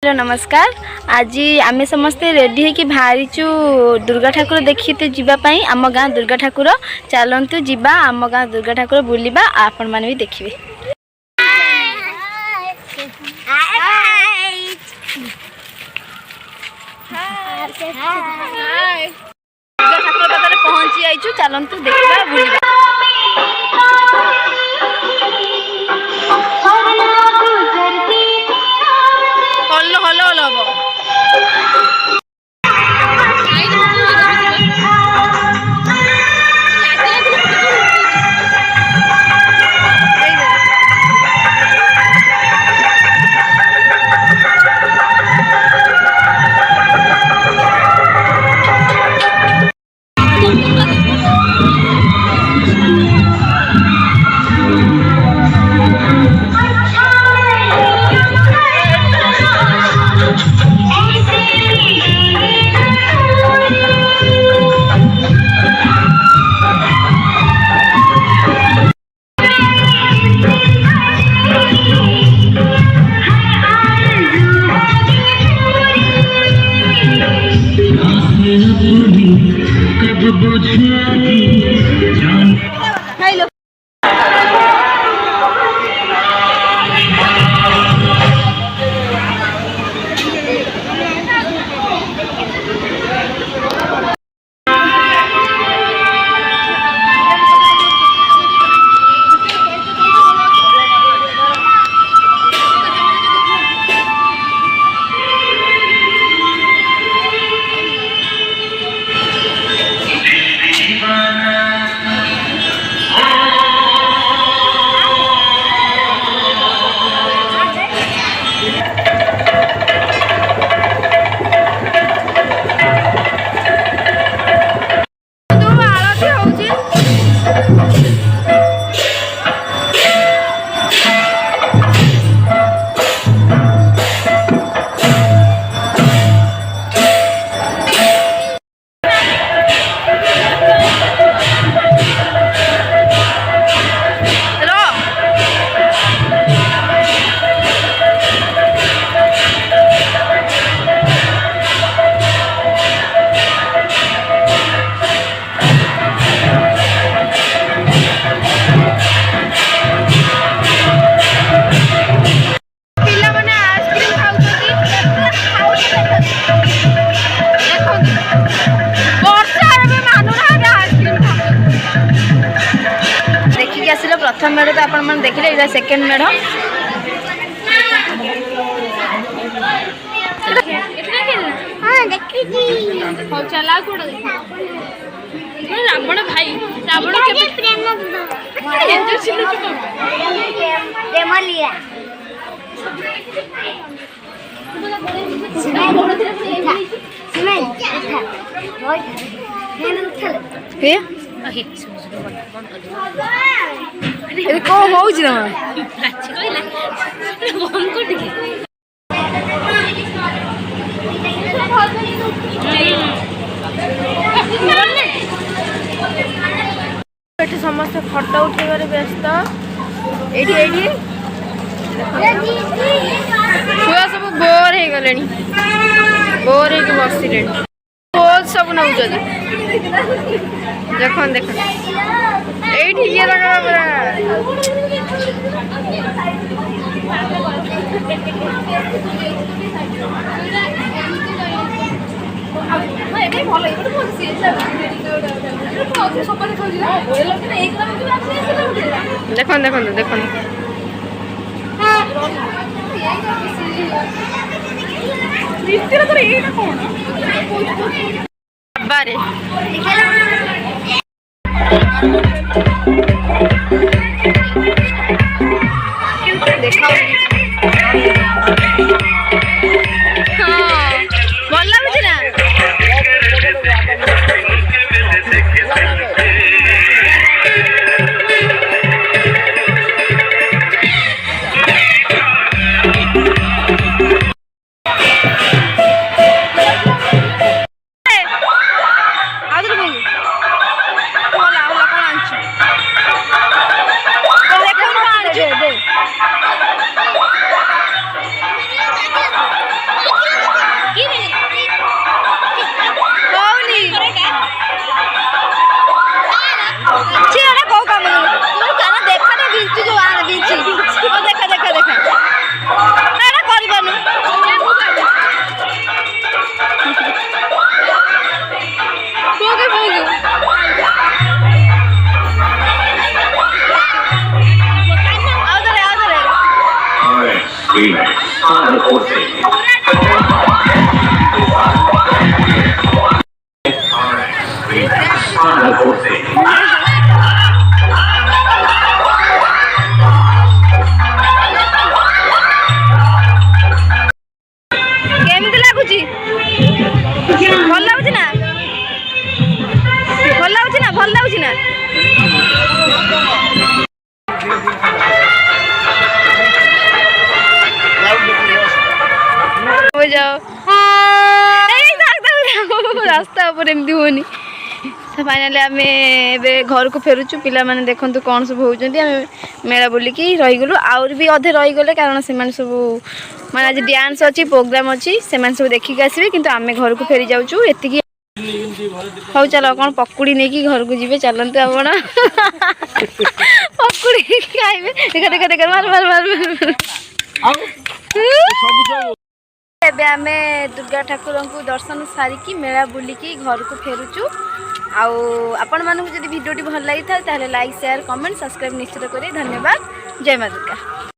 Hello नमस्कार। आज आम समस्ते रेडी है कि बाहरीचु दुर्गा ठाकुर देखते जीवाई आम गाँ दुर्गा ठाकुर चलतु जीवा आम गाँ दुर्गा ठाकुर बुलवा आपण मैंने भी देखिए। दुर्गा ठाकुर पाखे पहुँची जाइचु चलतु देखा बुलवा। हल्लो हल्लो हल्लो हम प्रथम मेढ़ तो आप देखिले ये सेकेंड मेढ़ रावण भाई रावण कौन हो समस्त फटो उठेबार व्यस्त छुआ सब बोर हो गले बोर हो बसिले पोज सब नौ देख देख ये लगा देखो देखो देखो बारे देखा भल लगुच ना हो जाओ रास्ता पर एमती होनी फाइनाली आम घर को फेरुचु पिला माने देखंतु कौन सब होउचंती आम मेला बुलिकी रहीगलु आउर भी अधे रहीगले कारण से सब माने आज डांस अच्छी प्रोग्राम अच्छी से सब देखिक आसबे किंतु आम घर को फेरी जाऊँ एति हौ चलो कौन पकुड़ी नहीं कि घर को जी चलते आपण पकुड़ी खाइबे देखा देखा देखा मार मार मार एबे आमे दुर्गा ठाकुर को दर्शन सारिकी मेला बुलिकी घर को फेरुचु आउ आपण मानक जदि वीडियो भल लगी था लाइक शेयर कमेंट सब्सक्राइब निश्चित करें। धन्यवाद। जय मां दुर्गा।